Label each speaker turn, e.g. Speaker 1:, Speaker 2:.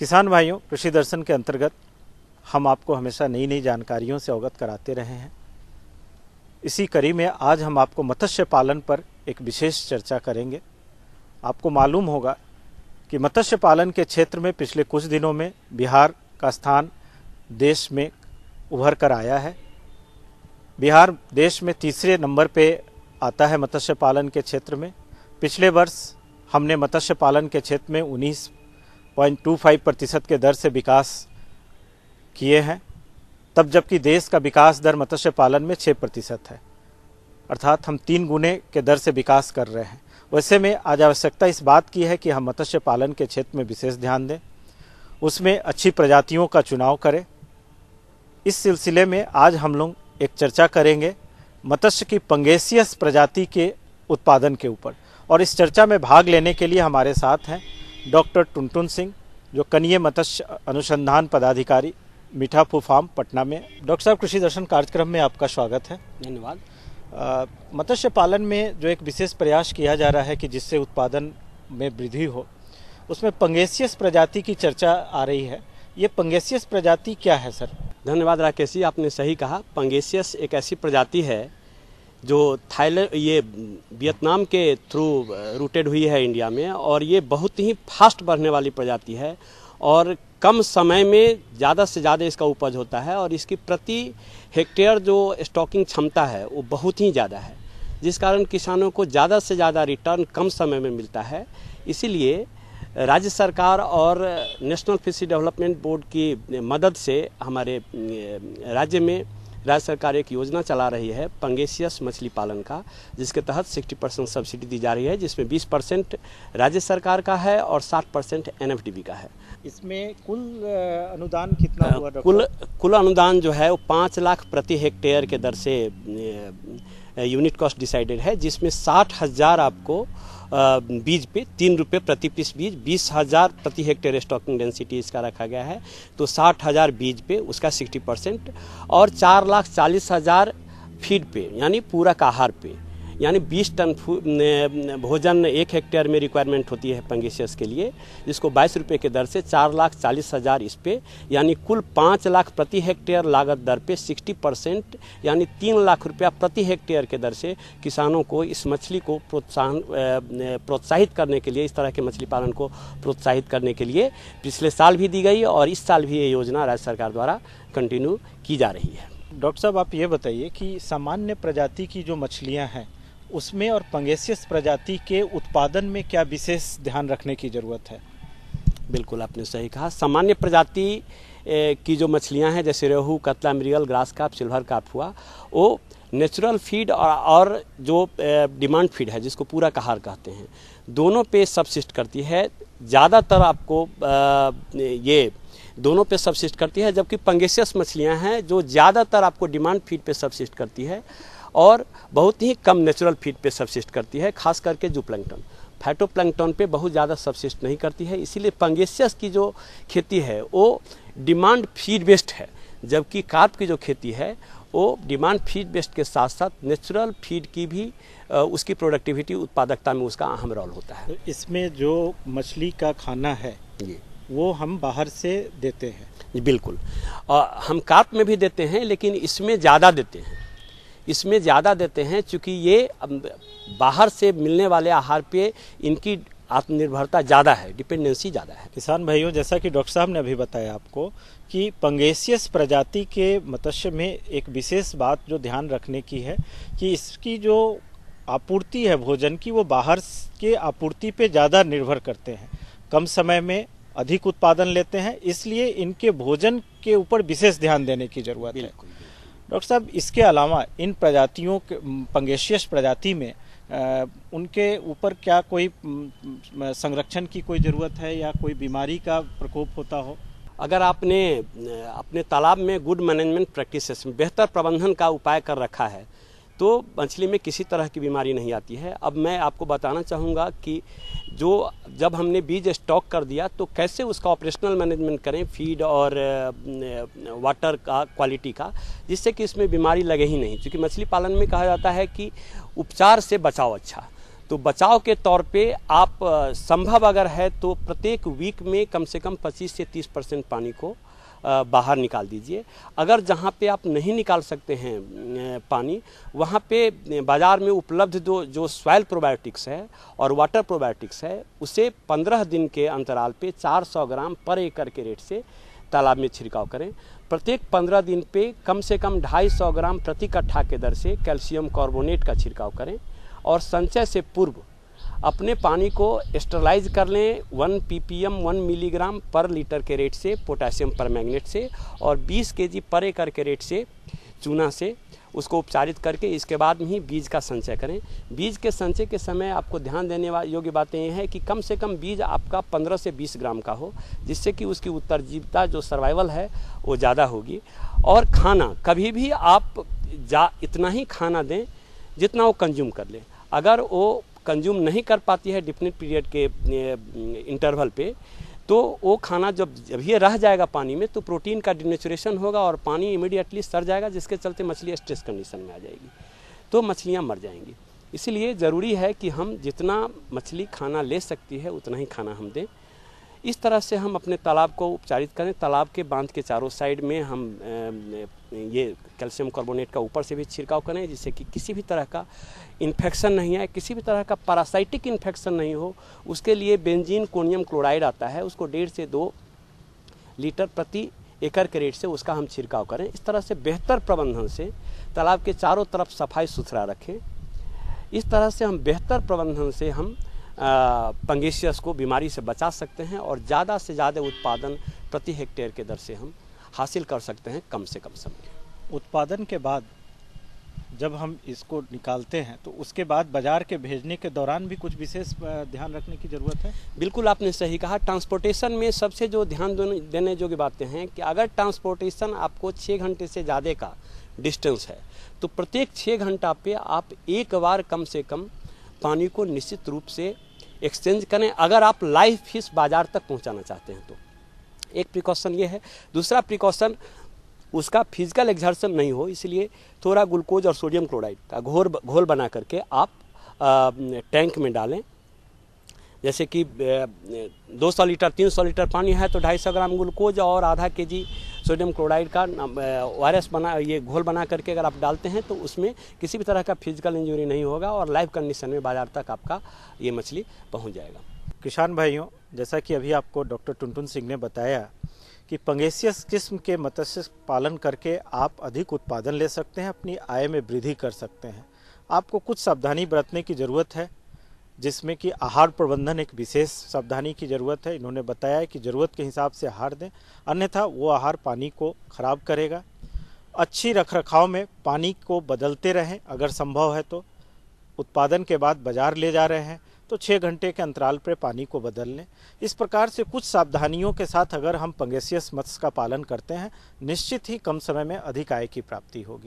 Speaker 1: किसान भाइयों, कृषि दर्शन के अंतर्गत हम आपको हमेशा नई नई जानकारियों से अवगत कराते रहे हैं। इसी कड़ी में आज हम आपको मत्स्य पालन पर एक विशेष चर्चा करेंगे। आपको मालूम होगा कि मत्स्य पालन के क्षेत्र में पिछले कुछ दिनों में बिहार का स्थान देश में उभर कर आया है। बिहार देश में तीसरे नंबर पे आता है मत्स्य पालन के क्षेत्र में। पिछले वर्ष हमने मत्स्य पालन के क्षेत्र में 19.25% के दर से विकास किए हैं, तब जबकि देश का विकास दर मत्स्य पालन में 6% है, अर्थात हम 3 गुने के दर से विकास कर रहे हैं। वैसे में आज आवश्यकता इस बात की है कि हम मत्स्य पालन के क्षेत्र में विशेष ध्यान दें, उसमें अच्छी प्रजातियों का चुनाव करें। इस सिलसिले में आज हम लोग एक चर्चा करेंगे मत्स्य की पंगेसियस प्रजाति के उत्पादन के ऊपर, और इस चर्चा में भाग लेने के लिए हमारे साथ हैं डॉक्टर टुनटुन सिंह, जो कनीय मत्स्य अनुसंधान पदाधिकारी, मीठापुर फार्म, पटना में। डॉक्टर साहब, कृषि दर्शन कार्यक्रम में आपका स्वागत है।
Speaker 2: धन्यवाद।
Speaker 1: मत्स्य पालन में जो एक विशेष प्रयास किया जा रहा है कि जिससे उत्पादन में वृद्धि हो, उसमें पंगेसियस प्रजाति की चर्चा आ रही है। ये पंगेसियस प्रजाति क्या है सर?
Speaker 2: धन्यवाद राकेश जी, आपने सही कहा। पंगेसियस एक ऐसी प्रजाति है जो थाईलैंड, ये वियतनाम के थ्रू रूटेड हुई है इंडिया में, और ये बहुत ही फास्ट बढ़ने वाली प्रजाति है और कम समय में ज़्यादा से ज़्यादा इसका उपज होता है, और इसकी प्रति हेक्टेयर जो स्टॉकिंग क्षमता है वो बहुत ही ज़्यादा है, जिस कारण किसानों को ज़्यादा से ज़्यादा रिटर्न कम समय में मिलता है। इसीलिए राज्य सरकार और नेशनल फिशरी डेवलपमेंट बोर्ड की मदद से हमारे राज्य में राज्य सरकार एक योजना चला रही है पंगेसियस मछली पालन का, जिसके तहत 60% सब्सिडी दी जा रही है, जिसमें 20% राज्य सरकार का है और 60% NFDB का है।
Speaker 1: इसमें कुल अनुदान कितना हुआ?
Speaker 2: कुल अनुदान जो है वो 5 लाख प्रति हेक्टेयर के दर से यूनिट कॉस्ट डिसाइडेड है, जिसमें 60,000 आपको बीज पे 3 रुपये प्रति पीस बीज, 20,000 प्रति हेक्टेयर स्टॉकिंग डेंसिटी इसका रखा गया है, तो 60,000 बीज पे उसका 60%, और 4,40,000 फीड पे यानी पूरक आहार पे, यानी 20 टन भोजन 1 हेक्टेयर में रिक्वायरमेंट होती है पंगेसियस के लिए, जिसको 22 रुपये के दर से 4,40,000 इस पे, यानी कुल 5 लाख प्रति हेक्टेयर लागत दर पे 60% यानी 3 लाख रुपया प्रति हेक्टेयर के दर से किसानों को इस मछली को प्रोत्साहित करने के लिए, इस तरह के मछली पालन को प्रोत्साहित करने के लिए पिछले साल भी दी गई और इस साल भी ये योजना राज्य सरकार द्वारा कंटिन्यू की जा रही है।
Speaker 1: डॉक्टर साहब, आप ये बताइए कि सामान्य प्रजाति की जो मछलियां हैं उसमें और पंगेसियस प्रजाति के उत्पादन में क्या विशेष ध्यान रखने की ज़रूरत है?
Speaker 2: बिल्कुल, आपने सही कहा। सामान्य प्रजाति की जो मछलियां हैं, जैसे रोहू, कतला, मृगल, ग्रास कार्प, सिल्वर कार्प हुआ, वो नेचुरल फीड और जो डिमांड फीड है, जिसको पूरक आहार कहते हैं, दोनों पे सब्सिस्ट करती है। ज़्यादातर आपको ये दोनों पे सब्सिस्ट करती है, जबकि पंगेसियस मछलियां हैं जो ज़्यादातर आपको डिमांड फीड पे सब्सिस्ट करती है और बहुत ही कम नेचुरल फीड पे सब्सिस्ट करती है, खास करके जूप्लैंक्टन। फाइटोप्लैंक्टन पे बहुत ज़्यादा सब्सिस्ट नहीं करती है। इसीलिए पंगेसियस की जो खेती है वो डिमांड फीड बेस्ड है, जबकि कार्प की जो खेती है वो डिमांड फीड बेस्ड के साथ साथ नेचुरल फीड की भी उसकी प्रोडक्टिविटी, उत्पादकता में उसका अहम रोल होता है।
Speaker 1: तो इसमें जो मछली का खाना है
Speaker 2: जी,
Speaker 1: वो हम बाहर से देते हैं?
Speaker 2: बिल्कुल, हम कार्प में भी देते हैं, लेकिन इसमें ज़्यादा देते हैं। इसमें ज़्यादा देते हैं चूँकि ये बाहर से मिलने वाले आहार पे इनकी आत्मनिर्भरता ज़्यादा है, डिपेंडेंसी ज़्यादा है।
Speaker 1: किसान भाइयों, जैसा कि डॉक्टर साहब ने अभी बताया आपको कि पंगेसियस प्रजाति के मत्स्य में एक विशेष बात जो ध्यान रखने की है कि इसकी जो आपूर्ति है भोजन की, वो बाहर के आपूर्ति पे ज़्यादा निर्भर करते हैं, कम समय में अधिक उत्पादन लेते हैं, इसलिए इनके भोजन के ऊपर विशेष ध्यान देने की ज़रूरत है। डॉक्टर साहब, इसके अलावा इन प्रजातियों के, पंगेसियस प्रजाति में उनके ऊपर क्या कोई संरक्षण की कोई ज़रूरत है या कोई बीमारी का प्रकोप होता हो?
Speaker 2: अगर आपने अपने तालाब में गुड मैनेजमेंट प्रैक्टिसेस में बेहतर प्रबंधन का उपाय कर रखा है तो मछली में किसी तरह की बीमारी नहीं आती है। अब मैं आपको बताना चाहूँगा कि जब हमने बीज स्टॉक कर दिया तो कैसे उसका ऑपरेशनल मैनेजमेंट करें, फीड और वाटर का, क्वालिटी का, जिससे कि इसमें बीमारी लगे ही नहीं। क्योंकि मछली पालन में कहा जाता है कि उपचार से बचाव अच्छा। तो बचाव के तौर पे आप संभव अगर है तो प्रत्येक वीक में कम से कम 25 से 30% पानी को बाहर निकाल दीजिए। अगर जहाँ पे आप नहीं निकाल सकते हैं पानी, वहाँ पे बाज़ार में उपलब्ध जो सॉइल प्रोबायोटिक्स है और वाटर प्रोबायोटिक्स है, उसे 15 दिन के अंतराल पे 400 ग्राम पर एकड़ के रेट से तालाब में छिड़काव करें। प्रत्येक 15 दिन पे कम से कम 250 ग्राम प्रति कट्ठा के दर से कैल्शियम कार्बोनेट का छिड़काव करें और संचय से पूर्व अपने पानी को स्टरलाइज कर लें 1 ppm 1 मिलीग्राम पर लीटर के रेट से पोटेशियम परमैंगनेट से और 20 kg पर एकड़ के रेट से चूना से उसको उपचारित करके इसके बाद में ही बीज का संचय करें। बीज के संचय के समय आपको ध्यान देने योग्य बातें ये हैं कि कम से कम बीज आपका 15 से 20 ग्राम का हो, जिससे कि उसकी उत्तरजीविता जो सर्वाइवल है वो ज़्यादा होगी। और खाना कभी भी आप इतना ही खाना दें जितना वो कंज्यूम कर ले। अगर वो कंज्यूम नहीं कर पाती है डिफिनिट पीरियड के इंटरवल पे, तो वो खाना जब ये रह जाएगा पानी में तो प्रोटीन का डिनेचुरेशन होगा और पानी इमीडिएटली सड़ जाएगा, जिसके चलते मछली स्ट्रेस कंडीशन में आ जाएगी, तो मछलियाँ मर जाएंगी। इसलिए ज़रूरी है कि हम जितना मछली खाना ले सकती है उतना ही खाना हम दें। इस तरह से हम अपने तालाब को उपचारित करें। तालाब के बांध के चारों साइड में हम ये कैल्शियम कार्बोनेट का ऊपर से भी छिड़काव करें, जिससे कि किसी भी तरह का इन्फेक्शन नहीं आए, किसी भी तरह का पैरासाइटिक इन्फेक्शन नहीं हो। उसके लिए बेंजीन कोनियम क्लोराइड आता है, उसको 1.5 से 2 लीटर प्रति एकड़ के रेट से उसका हम छिड़काव करें। इस तरह से बेहतर प्रबंधन से तालाब के चारों तरफ सफाई सुथरा रखें। इस तरह से हम बेहतर प्रबंधन से हम पंगेशियस को बीमारी से बचा सकते हैं और ज़्यादा से ज़्यादा उत्पादन प्रति हेक्टेयर के दर से हम हासिल कर सकते हैं कम से कम समय।
Speaker 1: उत्पादन के बाद जब हम इसको निकालते हैं तो उसके बाद बाजार के भेजने के दौरान भी कुछ विशेष ध्यान रखने की ज़रूरत है।
Speaker 2: बिल्कुल आपने सही कहा। ट्रांसपोर्टेशन में सबसे जो ध्यान देने योग्य बातें हैं कि अगर ट्रांसपोर्टेशन आपको 6 घंटे से ज़्यादा का डिस्टेंस है तो प्रत्येक 6 घंटा पे आप एक बार कम से कम पानी को निश्चित रूप से एक्सचेंज करें, अगर आप लाइव फिश बाज़ार तक पहुंचाना चाहते हैं तो। एक प्रिकॉशन ये है। दूसरा प्रिकॉशन, उसका फिजिकल एक्सर्शन नहीं हो, इसलिए थोड़ा ग्लूकोज और सोडियम क्लोराइड का घोल बना करके आप टैंक में डालें। जैसे कि 200 लीटर 300 लीटर पानी है तो 250 ग्राम ग्लूकोज और आधा kg सोडियम क्लोराइड का वायरस ये घोल बना करके अगर आप डालते हैं तो उसमें किसी भी तरह का फिजिकल इंजरी नहीं होगा और लाइव कंडीशन में बाजार तक आपका ये मछली पहुंच जाएगा।
Speaker 1: किसान भाइयों, जैसा कि अभी आपको डॉक्टर टुनटुन सिंह ने बताया कि पंगेसियस किस्म के मत्स्य पालन करके आप अधिक उत्पादन ले सकते हैं, अपनी आय में वृद्धि कर सकते हैं। आपको कुछ सावधानी बरतने की ज़रूरत है, जिसमें कि आहार प्रबंधन एक विशेष सावधानी की ज़रूरत है। इन्होंने बताया है कि ज़रूरत के हिसाब से आहार दें, अन्यथा वो आहार पानी को खराब करेगा। अच्छी रखरखाव में पानी को बदलते रहें, अगर संभव है तो। उत्पादन के बाद बाजार ले जा रहे हैं तो 6 घंटे के अंतराल पर पानी को बदल लें। इस प्रकार से कुछ सावधानियों के साथ अगर हम पंगेसियस मत्स्य का पालन करते हैं, निश्चित ही कम समय में अधिक आय की प्राप्ति होगी।